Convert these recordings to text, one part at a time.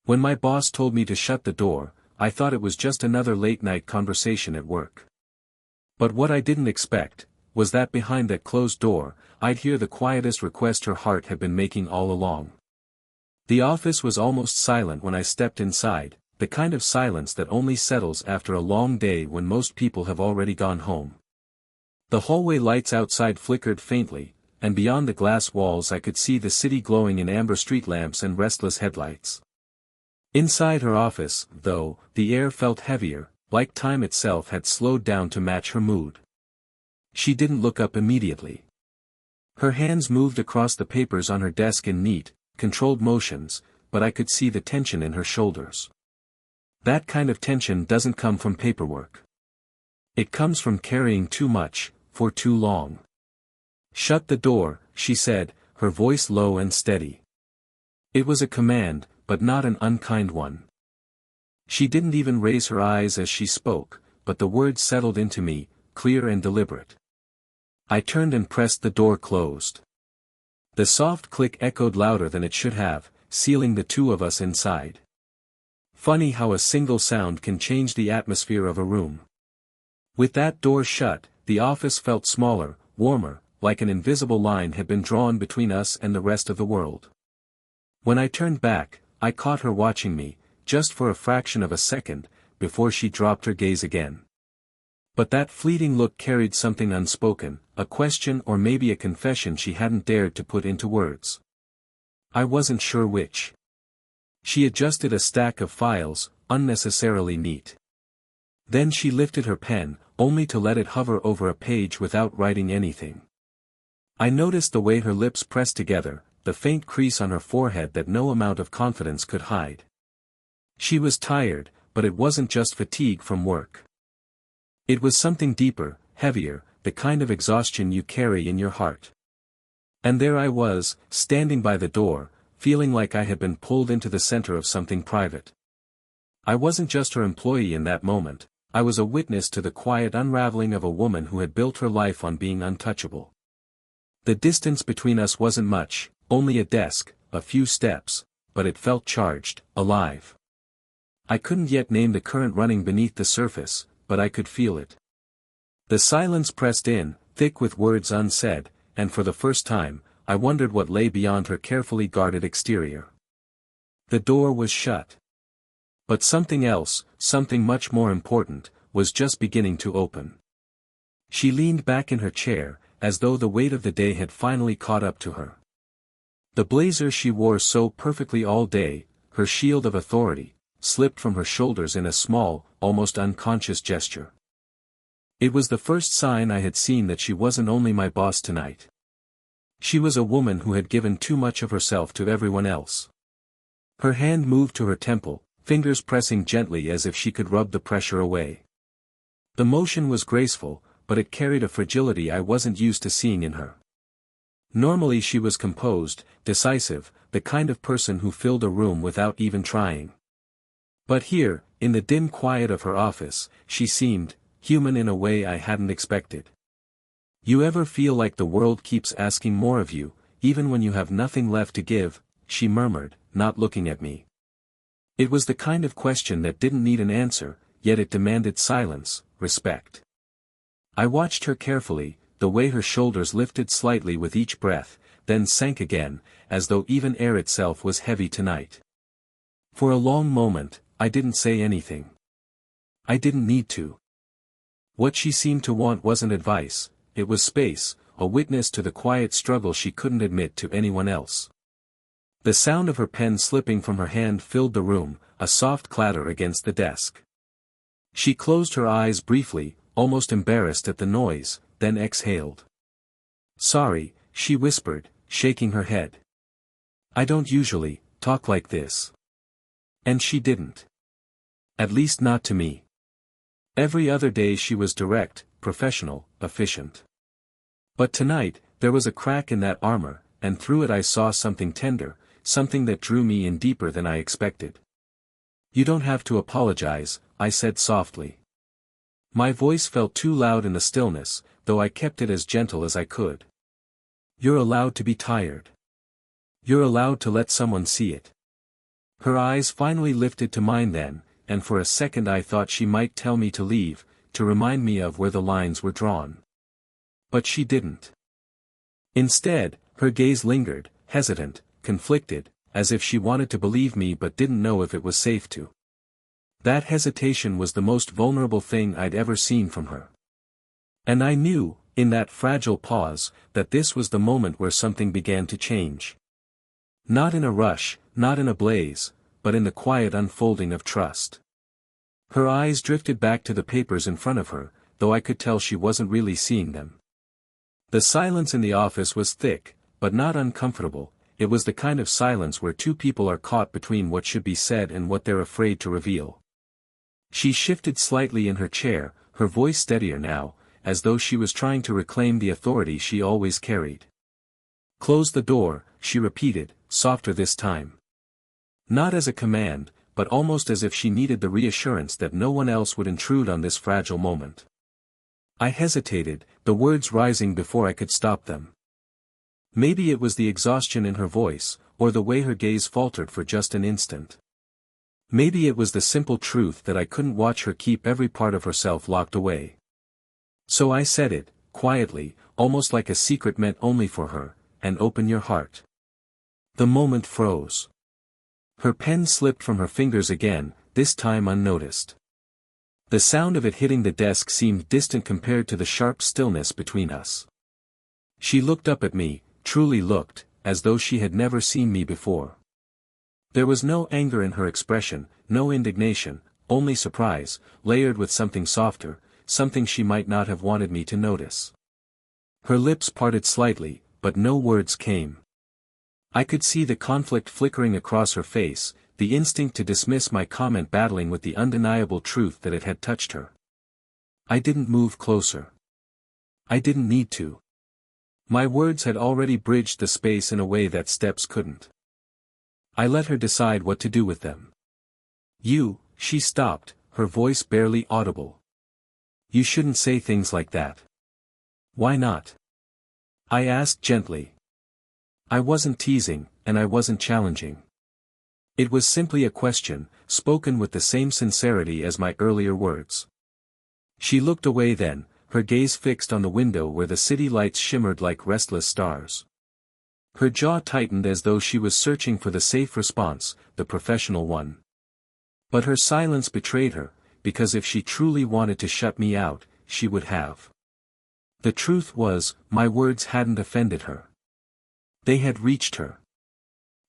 When my boss told me to shut the door, I thought it was just another late-night conversation at work. But what I didn't expect, was that behind that closed door, I'd hear the quietest request her heart had been making all along. The office was almost silent when I stepped inside, the kind of silence that only settles after a long day when most people have already gone home. The hallway lights outside flickered faintly, and beyond the glass walls I could see the city glowing in amber street lamps and restless headlights. Inside her office, though, the air felt heavier, like time itself had slowed down to match her mood. She didn't look up immediately. Her hands moved across the papers on her desk in neat, controlled motions, but I could see the tension in her shoulders. That kind of tension doesn't come from paperwork. It comes from carrying too much, for too long. "Shut the door," she said, her voice low and steady. It was a command, but not an unkind one. She didn't even raise her eyes as she spoke, but the words settled into me, clear and deliberate. I turned and pressed the door closed. The soft click echoed louder than it should have, sealing the two of us inside. Funny how a single sound can change the atmosphere of a room. With that door shut, the office felt smaller, warmer, like an invisible line had been drawn between us and the rest of the world. When I turned back, I caught her watching me, just for a fraction of a second, before she dropped her gaze again. But that fleeting look carried something unspoken, a question or maybe a confession she hadn't dared to put into words. I wasn't sure which. She adjusted a stack of files, unnecessarily neat. Then she lifted her pen, only to let it hover over a page without writing anything. I noticed the way her lips pressed together, the faint crease on her forehead that no amount of confidence could hide. She was tired, but it wasn't just fatigue from work. It was something deeper, heavier, the kind of exhaustion you carry in your heart. And there I was, standing by the door, feeling like I had been pulled into the center of something private. I wasn't just her employee in that moment, I was a witness to the quiet unraveling of a woman who had built her life on being untouchable. The distance between us wasn't much, only a desk, a few steps, but it felt charged, alive. I couldn't yet name the current running beneath the surface, but I could feel it. The silence pressed in, thick with words unsaid, and for the first time, I wondered what lay beyond her carefully guarded exterior. The door was shut. But something else, something much more important, was just beginning to open. She leaned back in her chair, as though the weight of the day had finally caught up to her. The blazer she wore so perfectly all day, her shield of authority, slipped from her shoulders in a small, almost unconscious gesture. It was the first sign I had seen that she wasn't only my boss tonight. She was a woman who had given too much of herself to everyone else. Her hand moved to her temple, fingers pressing gently as if she could rub the pressure away. The motion was graceful, but it carried a fragility I wasn't used to seeing in her. Normally she was composed, decisive, the kind of person who filled a room without even trying. But here, in the dim quiet of her office, she seemed human in a way I hadn't expected. "You ever feel like the world keeps asking more of you, even when you have nothing left to give?" she murmured, not looking at me. It was the kind of question that didn't need an answer, yet it demanded silence, respect. I watched her carefully, the way her shoulders lifted slightly with each breath, then sank again, as though even air itself was heavy tonight. For a long moment, I didn't say anything. I didn't need to. What she seemed to want wasn't advice, it was space, a witness to the quiet struggle she couldn't admit to anyone else. The sound of her pen slipping from her hand filled the room, a soft clatter against the desk. She closed her eyes briefly, almost embarrassed at the noise, then exhaled. "Sorry," she whispered, shaking her head. "I don't usually talk like this." And she didn't. At least not to me. Every other day she was direct, professional, efficient. But tonight, there was a crack in that armor, and through it I saw something tender, something that drew me in deeper than I expected. "You don't have to apologize," I said softly. My voice felt too loud in the stillness, though I kept it as gentle as I could. "You're allowed to be tired. You're allowed to let someone see it." Her eyes finally lifted to mine then, and for a second I thought she might tell me to leave, to remind me of where the lines were drawn. But she didn't. Instead, her gaze lingered, hesitant, conflicted, as if she wanted to believe me but didn't know if it was safe to. That hesitation was the most vulnerable thing I'd ever seen from her. And I knew, in that fragile pause, that this was the moment where something began to change. Not in a rush, not in a blaze, but in the quiet unfolding of trust. Her eyes drifted back to the papers in front of her, though I could tell she wasn't really seeing them. The silence in the office was thick, but not uncomfortable. It was the kind of silence where two people are caught between what should be said and what they're afraid to reveal. She shifted slightly in her chair, her voice steadier now, as though she was trying to reclaim the authority she always carried. "Close the door," she repeated, softer this time. Not as a command, but almost as if she needed the reassurance that no one else would intrude on this fragile moment. I hesitated, the words rising before I could stop them. Maybe it was the exhaustion in her voice, or the way her gaze faltered for just an instant. Maybe it was the simple truth that I couldn't watch her keep every part of herself locked away. So I said it, quietly, almost like a secret meant only for her, and open your heart. The moment froze. Her pen slipped from her fingers again, this time unnoticed. The sound of it hitting the desk seemed distant compared to the sharp stillness between us. She looked up at me, truly looked, as though she had never seen me before. There was no anger in her expression, no indignation, only surprise, layered with something softer, something she might not have wanted me to notice. Her lips parted slightly, but no words came. I could see the conflict flickering across her face, the instinct to dismiss my comment battling with the undeniable truth that it had touched her. I didn't move closer. I didn't need to. My words had already bridged the space in a way that steps couldn't. I let her decide what to do with them. She stopped, her voice barely audible. You shouldn't say things like that. Why not? I asked gently. I wasn't teasing, and I wasn't challenging. It was simply a question, spoken with the same sincerity as my earlier words. She looked away then, her gaze fixed on the window where the city lights shimmered like restless stars. Her jaw tightened as though she was searching for the safe response, the professional one. But her silence betrayed her, because if she truly wanted to shut me out, she would have. The truth was, my words hadn't offended her. They had reached her.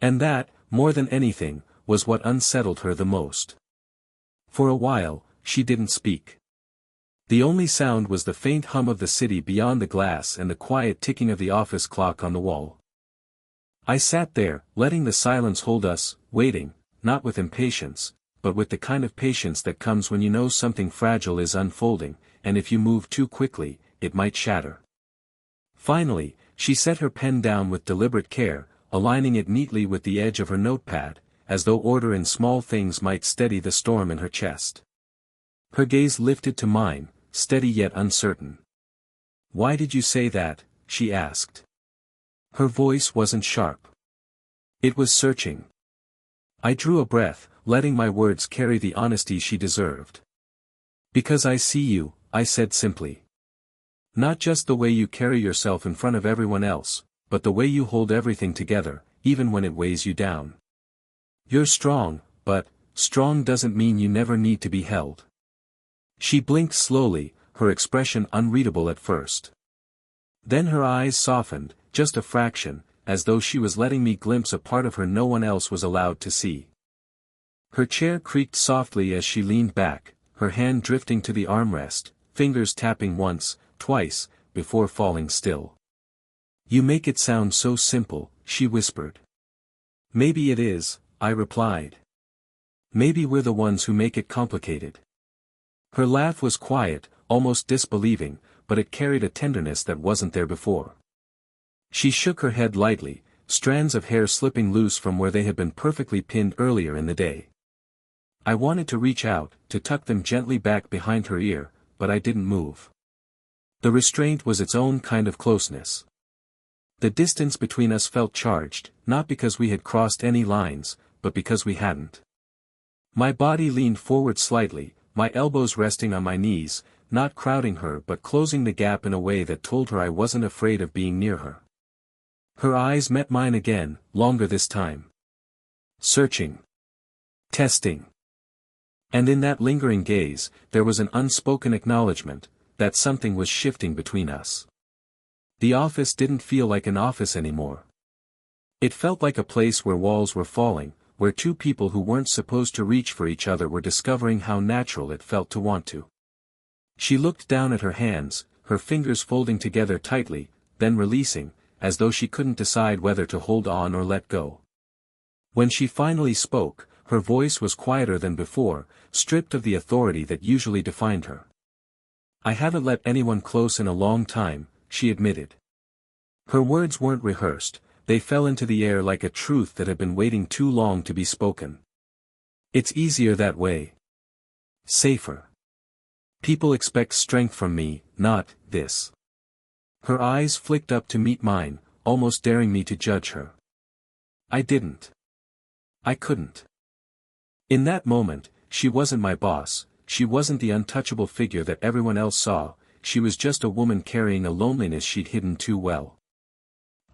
And that, more than anything, was what unsettled her the most. For a while, she didn't speak. The only sound was the faint hum of the city beyond the glass and the quiet ticking of the office clock on the wall. I sat there, letting the silence hold us, waiting, not with impatience, but with the kind of patience that comes when you know something fragile is unfolding, and if you move too quickly, it might shatter. Finally, she set her pen down with deliberate care, aligning it neatly with the edge of her notepad, as though order in small things might steady the storm in her chest. Her gaze lifted to mine, steady yet uncertain. "Why did you say that?" she asked. Her voice wasn't sharp. It was searching. I drew a breath, letting my words carry the honesty she deserved. "Because I see you," I said simply. "Not just the way you carry yourself in front of everyone else, but the way you hold everything together, even when it weighs you down. You're strong, but strong doesn't mean you never need to be held." She blinked slowly, her expression unreadable at first. Then her eyes softened, just a fraction, as though she was letting me glimpse a part of her no one else was allowed to see. Her chair creaked softly as she leaned back, her hand drifting to the armrest, fingers tapping once, twice, before falling still. "You make it sound so simple," she whispered. "Maybe it is," I replied. "Maybe we're the ones who make it complicated." Her laugh was quiet, almost disbelieving, but it carried a tenderness that wasn't there before. She shook her head lightly, strands of hair slipping loose from where they had been perfectly pinned earlier in the day. I wanted to reach out, to tuck them gently back behind her ear, but I didn't move. The restraint was its own kind of closeness. The distance between us felt charged, not because we had crossed any lines, but because we hadn't. My body leaned forward slightly, my elbows resting on my knees, not crowding her but closing the gap in a way that told her I wasn't afraid of being near her. Her eyes met mine again, longer this time. Searching. Testing. And in that lingering gaze, there was an unspoken acknowledgement that something was shifting between us. The office didn't feel like an office anymore. It felt like a place where walls were falling, where two people who weren't supposed to reach for each other were discovering how natural it felt to want to. She looked down at her hands, her fingers folding together tightly, then releasing, as though she couldn't decide whether to hold on or let go. When she finally spoke, her voice was quieter than before, stripped of the authority that usually defined her. "I haven't let anyone close in a long time," she admitted. Her words weren't rehearsed, they fell into the air like a truth that had been waiting too long to be spoken. "It's easier that way. Safer. People expect strength from me, not this." Her eyes flicked up to meet mine, almost daring me to judge her. I didn't. I couldn't. In that moment, she wasn't my boss, she wasn't the untouchable figure that everyone else saw, she was just a woman carrying a loneliness she'd hidden too well.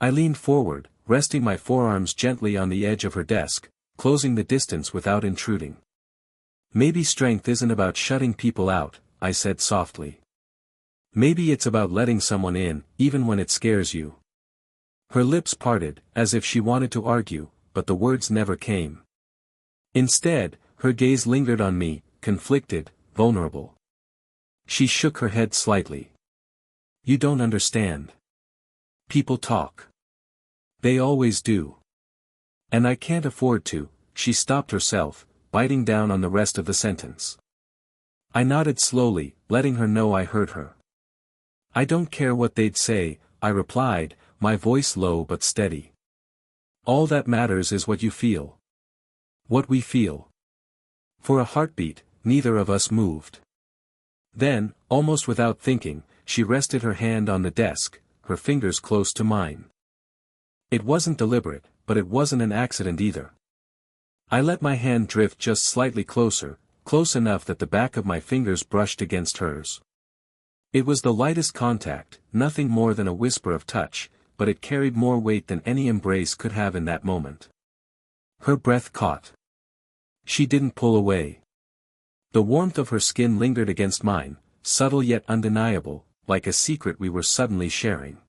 I leaned forward, resting my forearms gently on the edge of her desk, closing the distance without intruding. "Maybe strength isn't about shutting people out," I said softly. "Maybe it's about letting someone in, even when it scares you." Her lips parted, as if she wanted to argue, but the words never came. Instead, her gaze lingered on me, conflicted, vulnerable. She shook her head slightly. "You don't understand. People talk. They always do. And I can't afford to." She stopped herself, biting down on the rest of the sentence. I nodded slowly, letting her know I heard her. "I don't care what they'd say," I replied, my voice low but steady. "All that matters is what you feel. What we feel." For a heartbeat, neither of us moved. Then, almost without thinking, she rested her hand on the desk, her fingers close to mine. It wasn't deliberate, but it wasn't an accident either. I let my hand drift just slightly closer, close enough that the back of my fingers brushed against hers. It was the lightest contact, nothing more than a whisper of touch, but it carried more weight than any embrace could have in that moment. Her breath caught. She didn't pull away. The warmth of her skin lingered against mine, subtle yet undeniable, like a secret we were suddenly sharing.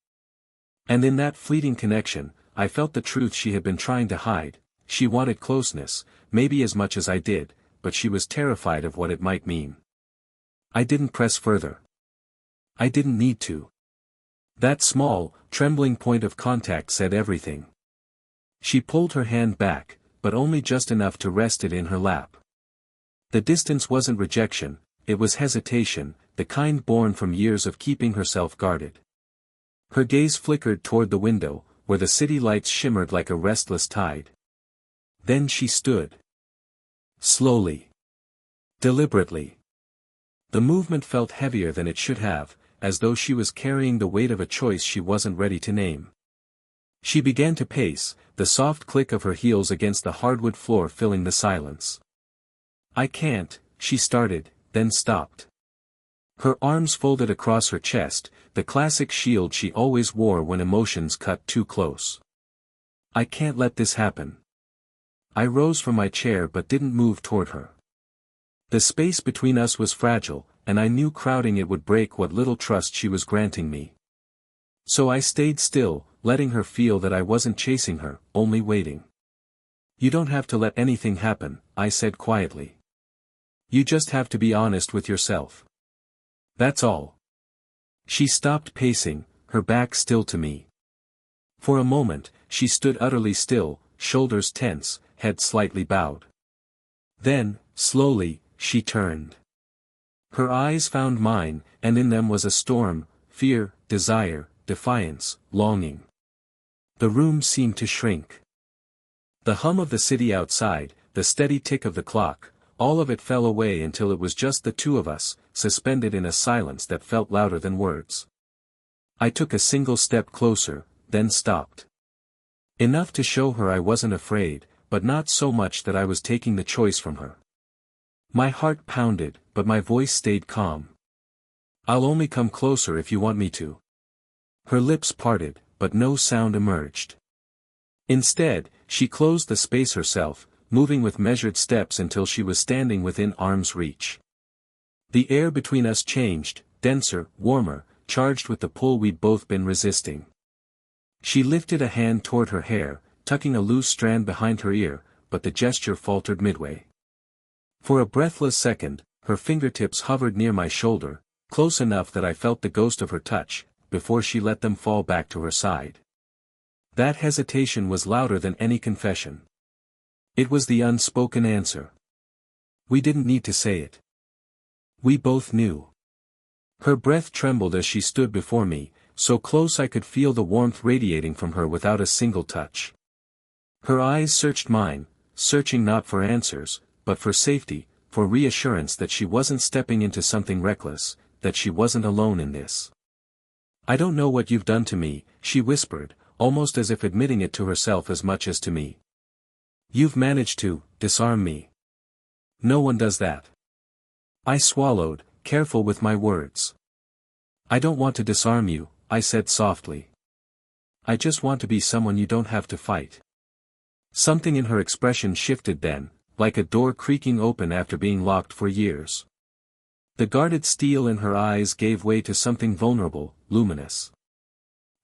And in that fleeting connection, I felt the truth she had been trying to hide. She wanted closeness, maybe as much as I did, but she was terrified of what it might mean. I didn't press further. I didn't need to. That small, trembling point of contact said everything. She pulled her hand back, but only just enough to rest it in her lap. The distance wasn't rejection, it was hesitation, the kind born from years of keeping herself guarded. Her gaze flickered toward the window, where the city lights shimmered like a restless tide. Then she stood. Slowly. Deliberately. The movement felt heavier than it should have, as though she was carrying the weight of a choice she wasn't ready to name. She began to pace, the soft click of her heels against the hardwood floor filling the silence. "I can't," she started, then stopped. Her arms folded across her chest, the classic shield she always wore when emotions cut too close. "I can't let this happen." I rose from my chair but didn't move toward her. The space between us was fragile, and I knew crowding it would break what little trust she was granting me. So I stayed still, letting her feel that I wasn't chasing her, only waiting. "You don't have to let anything happen," I said quietly. "You just have to be honest with yourself. That's all." She stopped pacing, her back still to me. For a moment, she stood utterly still, shoulders tense, head slightly bowed. Then, slowly, she turned. Her eyes found mine, and in them was a storm, fear, desire, defiance, longing. The room seemed to shrink. The hum of the city outside, the steady tick of the clock, all of it fell away until it was just the two of us, suspended in a silence that felt louder than words. I took a single step closer, then stopped. Enough to show her I wasn't afraid, but not so much that I was taking the choice from her. My heart pounded, but my voice stayed calm. "I'll only come closer if you want me to." Her lips parted, but no sound emerged. Instead, she closed the space herself, moving with measured steps until she was standing within arm's reach. The air between us changed, denser, warmer, charged with the pull we'd both been resisting. She lifted a hand toward her hair, tucking a loose strand behind her ear, but the gesture faltered midway. For a breathless second, her fingertips hovered near my shoulder, close enough that I felt the ghost of her touch, before she let them fall back to her side. That hesitation was louder than any confession. It was the unspoken answer. We didn't need to say it. We both knew. Her breath trembled as she stood before me, so close I could feel the warmth radiating from her without a single touch. Her eyes searched mine, searching not for answers, but for safety, for reassurance that she wasn't stepping into something reckless, that she wasn't alone in this. "I don't know what you've done to me," she whispered, almost as if admitting it to herself as much as to me. "You've managed to disarm me. No one does that." I swallowed, careful with my words. "I don't want to disarm you," I said softly. "I just want to be someone you don't have to fight." Something in her expression shifted then, like a door creaking open after being locked for years. The guarded steel in her eyes gave way to something vulnerable, luminous.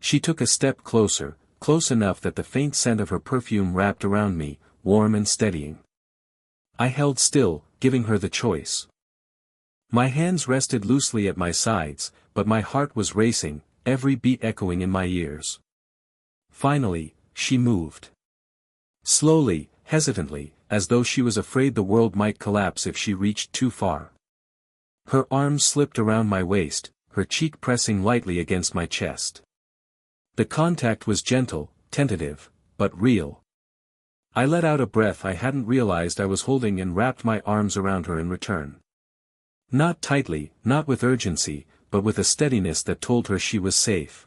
She took a step closer, close enough that the faint scent of her perfume wrapped around me, warm and steadying. I held still, giving her the choice. My hands rested loosely at my sides, but my heart was racing, every beat echoing in my ears. Finally, she moved. Slowly, hesitantly, as though she was afraid the world might collapse if she reached too far. Her arms slipped around my waist, her cheek pressing lightly against my chest. The contact was gentle, tentative, but real. I let out a breath I hadn't realized I was holding and wrapped my arms around her in return. Not tightly, not with urgency, but with a steadiness that told her she was safe.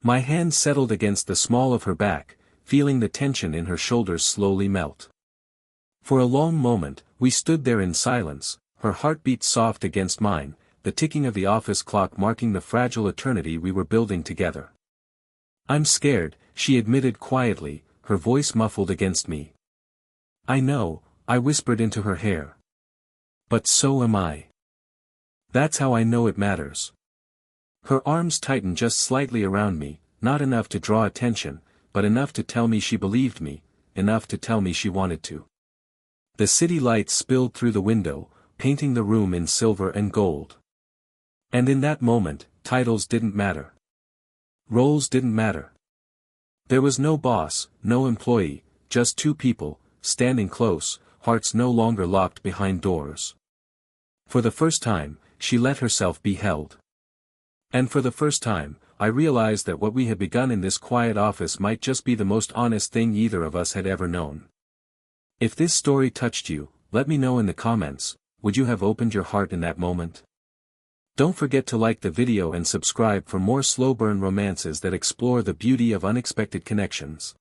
My hand settled against the small of her back, feeling the tension in her shoulders slowly melt. For a long moment, we stood there in silence, her heartbeat soft against mine, the ticking of the office clock marking the fragile eternity we were building together. "I'm scared," she admitted quietly, her voice muffled against me. "I know," I whispered into her hair. "But so am I. That's how I know it matters." Her arms tightened just slightly around me, not enough to draw attention, but enough to tell me she believed me, enough to tell me she wanted to. The city lights spilled through the window, painting the room in silver and gold. And in that moment, titles didn't matter. Roles didn't matter. There was no boss, no employee, just two people, standing close, hearts no longer locked behind doors. For the first time, she let herself be held. And for the first time, I realized that what we had begun in this quiet office might just be the most honest thing either of us had ever known. If this story touched you, let me know in the comments. Would you have opened your heart in that moment? Don't forget to like the video and subscribe for more slow burn romances that explore the beauty of unexpected connections.